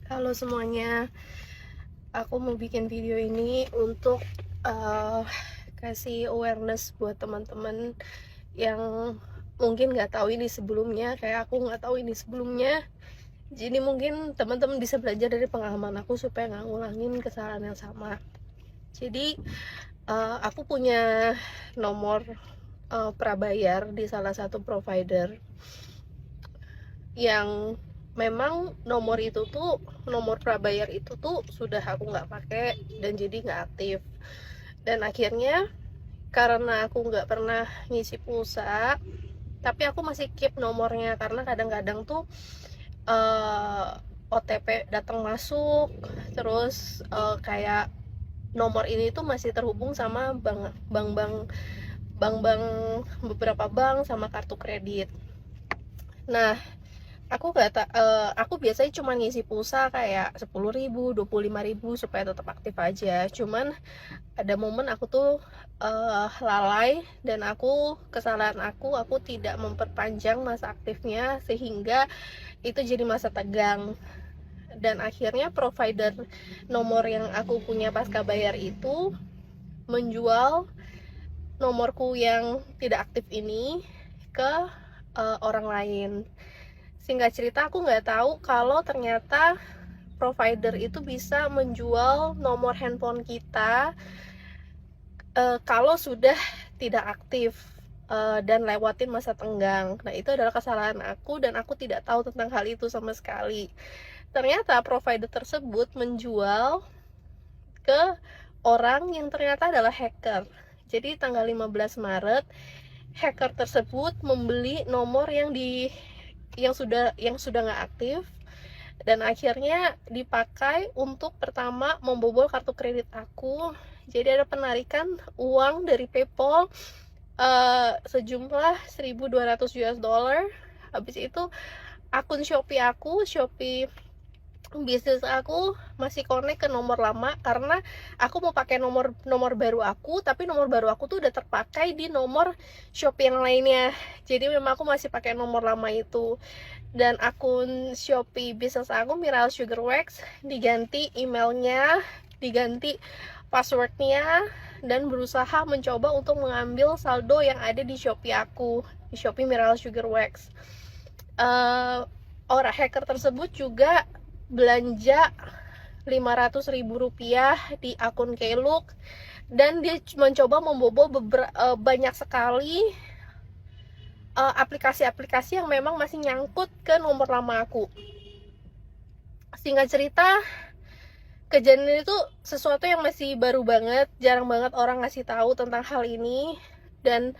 Halo semuanya, aku mau bikin video ini untuk kasih awareness buat teman-teman yang mungkin nggak tahu ini sebelumnya, kayak aku nggak tahu ini sebelumnya. Jadi mungkin teman-teman bisa belajar dari pengalaman aku supaya nggak ngulangin kesalahan yang sama. Jadi aku punya nomor prabayar di salah satu provider yang memang nomor prabayar itu tuh sudah aku nggak pakai dan jadi nggak aktif. Dan akhirnya karena aku nggak pernah ngisi pulsa, tapi aku masih keep nomornya karena kadang-kadang tuh OTP datang masuk, terus kayak nomor ini tuh masih terhubung sama bank-bank beberapa bank sama kartu kredit. Nah, aku biasanya cuma ngisi pulsa kayak 10.000, 25.000 supaya tetap aktif aja. Cuman ada momen aku tuh lalai, dan kesalahan aku tidak memperpanjang masa aktifnya sehingga itu jadi masa tegang. Dan akhirnya provider nomor yang aku punya pasca bayar itu menjual nomorku yang tidak aktif ini ke orang lain. Singkat cerita, aku nggak tahu kalau ternyata provider itu bisa menjual nomor handphone kita kalau sudah tidak aktif dan lewatin masa tenggang. Nah, itu adalah kesalahan aku dan aku tidak tahu tentang hal itu sama sekali. Ternyata provider tersebut menjual ke orang yang ternyata adalah hacker. Jadi tanggal 15 Maret hacker tersebut membeli nomor yang sudah nggak aktif, dan akhirnya dipakai untuk pertama membobol kartu kredit aku. Jadi ada penarikan uang dari PayPal sejumlah 1.200 US dollar. Habis itu akun Shopee bisnis aku masih connect ke nomor lama karena aku mau pakai nomor baru aku, tapi nomor baru aku tuh udah terpakai di nomor Shopee yang lainnya. Jadi memang aku masih pakai nomor lama itu. Dan akun Shopee bisnis aku, Miral Sugar Wax, diganti emailnya, diganti passwordnya, dan berusaha mencoba untuk mengambil saldo yang ada di Shopee aku, di Shopee Miral Sugar Wax. Orang hacker tersebut juga belanja 500.000 rupiah di akun Klook, dan dia mencoba membobol banyak sekali aplikasi-aplikasi yang memang masih nyangkut ke nomor lama aku. Singkat cerita, kejadian itu sesuatu yang masih baru banget, jarang banget orang ngasih tahu tentang hal ini. Dan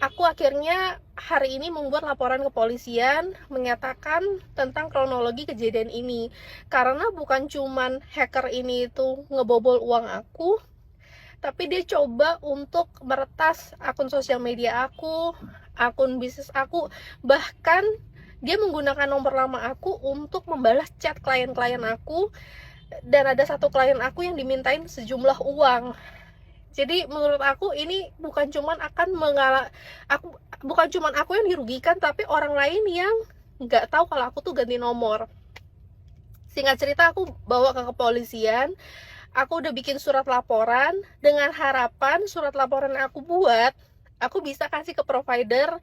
aku akhirnya hari ini membuat laporan ke polisian menyatakan tentang kronologi kejadian ini. Karena bukan cuman hacker ini itu ngebobol uang aku, tapi dia coba untuk meretas akun sosial media aku, akun bisnis aku, bahkan dia menggunakan nomor lama aku untuk membalas chat klien-klien aku. Dan ada satu klien aku yang dimintain sejumlah uang. Jadi menurut aku ini bukan cuman aku yang dirugikan, tapi orang lain yang nggak tahu kalau aku tuh ganti nomor. Singkat cerita, aku bawa ke kepolisian. Aku udah bikin surat laporan dengan harapan surat laporan yang aku buat, aku bisa kasih ke provider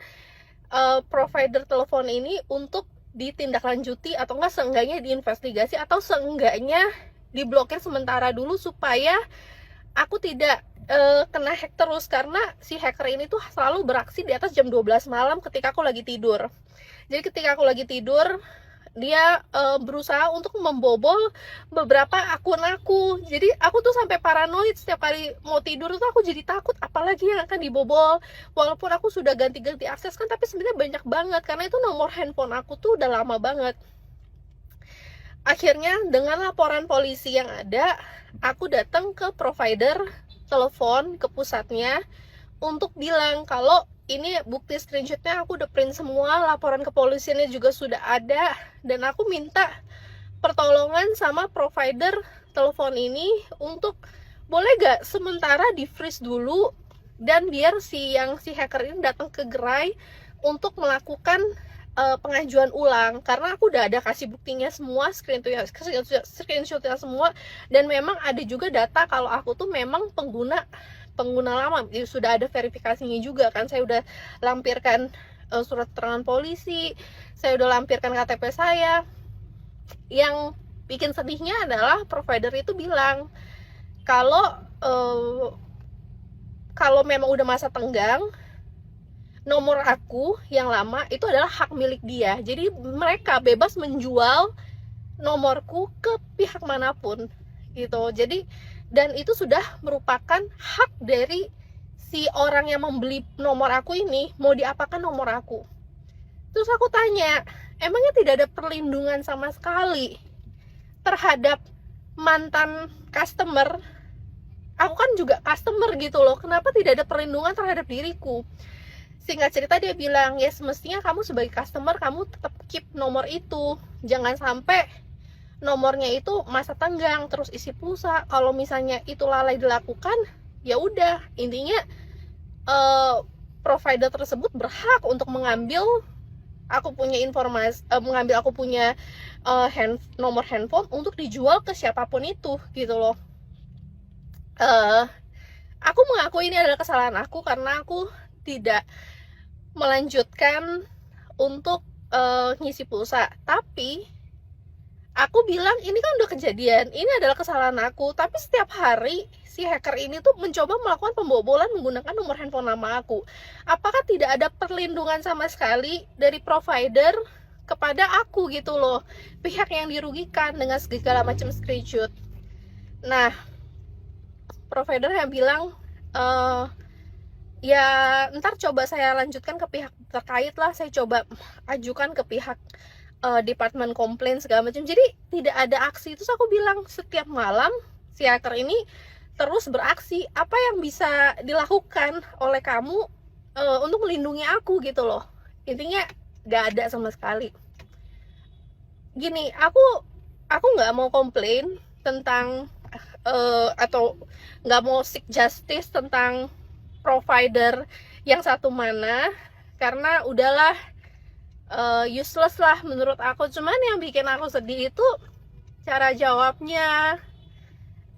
telepon ini untuk ditindaklanjuti, atau enggak seenggaknya diinvestigasi, atau seenggaknya diblokir sementara dulu supaya aku tidak kena hack terus. Karena si hacker ini tuh selalu beraksi di atas jam 12 malam ketika aku lagi tidur. Jadi ketika aku lagi tidur, dia berusaha untuk membobol beberapa akun aku. Jadi aku tuh sampai paranoid, setiap kali mau tidur tuh aku jadi takut apalagi yang akan dibobol. Walaupun aku sudah ganti-ganti akses kan, tapi sebenarnya banyak banget karena itu nomor handphone aku tuh udah lama banget. Akhirnya dengan laporan polisi yang ada, aku datang ke provider telepon, ke pusatnya, untuk bilang kalau ini bukti screenshotnya aku udah print semua, laporan kepolisiannya juga sudah ada, dan aku minta pertolongan sama provider telepon ini untuk boleh gak sementara di freeze dulu, dan biar si hacker ini datang ke gerai untuk melakukan pengajuan ulang, karena aku udah ada kasih buktinya semua, screenshotnya semua, dan memang ada juga data kalau aku tuh memang pengguna lama. Jadi sudah ada verifikasinya juga kan, saya udah lampirkan surat keterangan polisi, saya udah lampirkan KTP saya. Yang bikin sedihnya adalah provider itu bilang kalau memang udah masa tenggang, nomor aku yang lama itu adalah hak milik dia. Jadi mereka bebas menjual nomorku ke pihak manapun gitu. Jadi, dan itu sudah merupakan hak dari si orang yang membeli nomor aku ini, mau diapakan nomor aku. Terus aku tanya, emangnya tidak ada perlindungan sama sekali terhadap mantan customer? Aku kan juga customer gitu loh, kenapa tidak ada perlindungan terhadap diriku? Singkat cerita dia bilang, ya semestinya kamu sebagai customer, kamu tetap keep nomor itu. Jangan sampai nomornya itu masa tenggang, terus isi pulsa. Kalau misalnya itu lalai dilakukan, ya udah, intinya provider tersebut berhak untuk mengambil aku punya informasi, mengambil aku punya nomor handphone untuk dijual ke siapapun itu, gitu loh. Aku mengakui ini adalah kesalahan aku karena aku tidak melanjutkan untuk ngisi pulsa. Tapi aku bilang ini kan udah kejadian, ini adalah kesalahan aku. Tapi setiap hari si hacker ini tuh mencoba melakukan pembobolan menggunakan nomor handphone nama aku. Apakah tidak ada perlindungan sama sekali dari provider kepada aku gitu loh, pihak yang dirugikan dengan segala macam screenshot. Nah, provider yang bilang ya ntar coba saya lanjutkan ke pihak terkait lah, saya coba ajukan ke pihak departemen komplain segala macam. Jadi tidak ada aksi. Terus aku bilang, setiap malam si hacker ini terus beraksi, apa yang bisa dilakukan oleh kamu untuk melindungi aku gitu loh. Intinya gak ada sama sekali. Gini, aku nggak mau komplain tentang atau nggak mau seek justice tentang provider yang satu mana, karena udahlah useless lah menurut aku. Cuman yang bikin aku sedih itu cara jawabnya,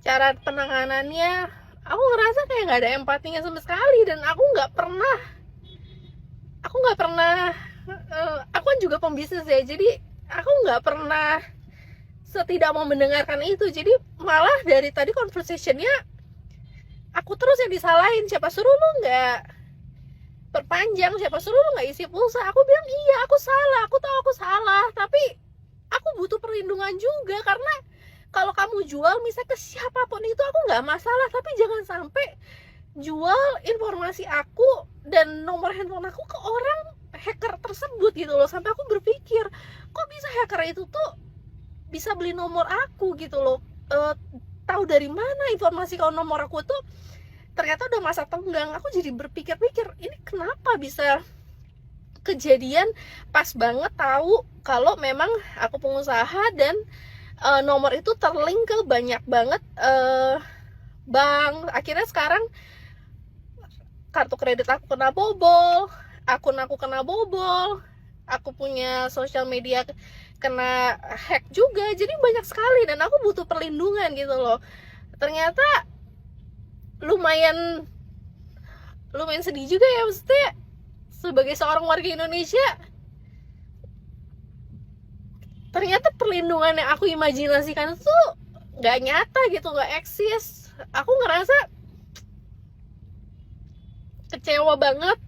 cara penanganannya. Aku ngerasa kayak nggak ada empatinya sama sekali, dan aku nggak pernah aku kan juga pembisnis ya, jadi aku nggak pernah setidak mau mendengarkan itu. Jadi malah dari tadi conversationnya aku terus yang disalahin, siapa suruh lu nggak perpanjang, siapa suruh lu nggak isi pulsa. Aku bilang iya, aku salah, aku tahu aku salah, tapi aku butuh perlindungan juga. Karena kalau kamu jual misalnya ke siapapun itu aku nggak masalah, tapi jangan sampai jual informasi aku dan nomor handphone aku ke orang hacker tersebut gitu loh. Sampai aku berpikir, kok bisa hacker itu tuh bisa beli nomor aku gitu loh, tahu dari mana informasi kalau nomor aku tuh ternyata udah masa tenggang. Aku jadi berpikir-pikir, ini kenapa bisa kejadian pas banget tahu kalau memang aku pengusaha dan nomor itu terlink ke banyak banget bank. Akhirnya sekarang kartu kredit aku kena bobol, akun aku kena bobol, aku punya sosial media kena hack juga. Jadi banyak sekali dan aku butuh perlindungan gitu loh. Ternyata lumayan sedih juga ya, maksudnya sebagai seorang warga Indonesia ternyata perlindungan yang aku imajinasikan itu nggak nyata gitu, nggak eksis. Aku ngerasa kecewa banget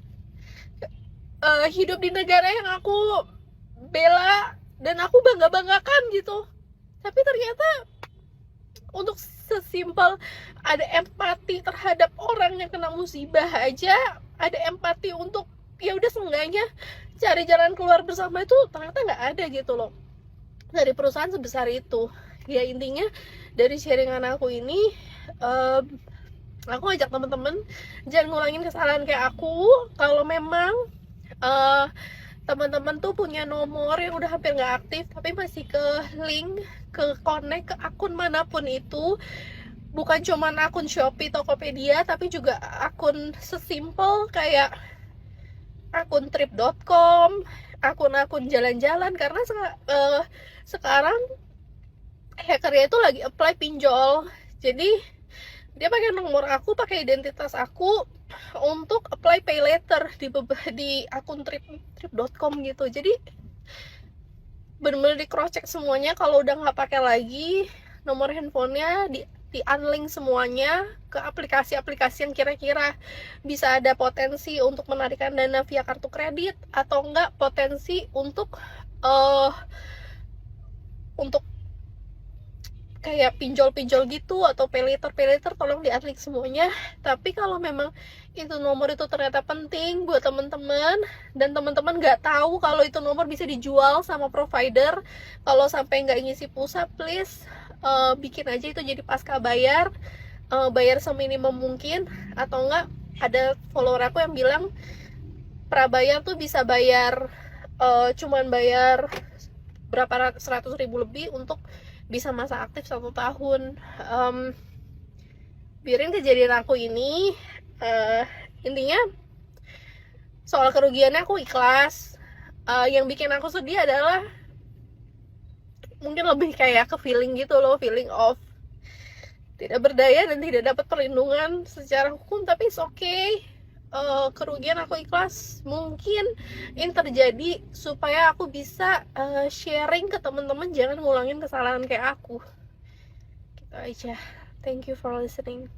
hidup di negara yang aku bela dan aku bangga-banggakan gitu. Tapi ternyata untuk sesimpel ada empati terhadap orang yang kena musibah aja, ada empati untuk ya udah seenggaknya cari jalan keluar bersama, itu ternyata nggak ada gitu loh dari perusahaan sebesar itu. Ya intinya dari sharingan aku ini, aku ajak temen-temen jangan ngulangin kesalahan kayak aku. Kalau memang teman-teman tuh punya nomor yang udah hampir nggak aktif tapi masih ke link, ke connect ke akun manapun itu, bukan cuman akun Shopee, Tokopedia, tapi juga akun sesimpel kayak akun trip.com, akun-akun jalan-jalan, karena sekarang hackernya itu lagi apply pinjol. Jadi dia pakai nomor aku, pakai identitas aku untuk apply pay later di akun trip.com gitu. Jadi bener-bener di cross check semuanya. Kalau udah nggak pakai lagi nomor handphonenya, di unlink semuanya ke aplikasi-aplikasi yang kira-kira bisa ada potensi untuk menarikan dana via kartu kredit, atau enggak potensi untuk kayak pinjol-pinjol gitu, atau pay later, tolong di-unlink semuanya. Tapi kalau memang itu nomor itu ternyata penting buat teman-teman, dan teman-teman nggak tahu kalau itu nomor bisa dijual sama provider, kalau sampai nggak ngisi pulsa, please bikin aja itu jadi pasca bayar, bayar seminimum mungkin. Atau enggak, ada follower aku yang bilang prabayar tuh bisa bayar, cuman bayar berapa 100.000 lebih untuk bisa masa aktif 1 tahun. Biarin kejadian aku ini, intinya soal kerugiannya aku ikhlas. Yang bikin aku sedih adalah mungkin lebih kayak ke feeling gitu loh, feeling of tidak berdaya dan tidak dapat perlindungan secara hukum. Tapi it's okay, kerugian aku ikhlas. Mungkin ini terjadi supaya aku bisa sharing ke teman-teman, jangan ngulangin kesalahan kayak aku. Gitu aja. Thank you for listening.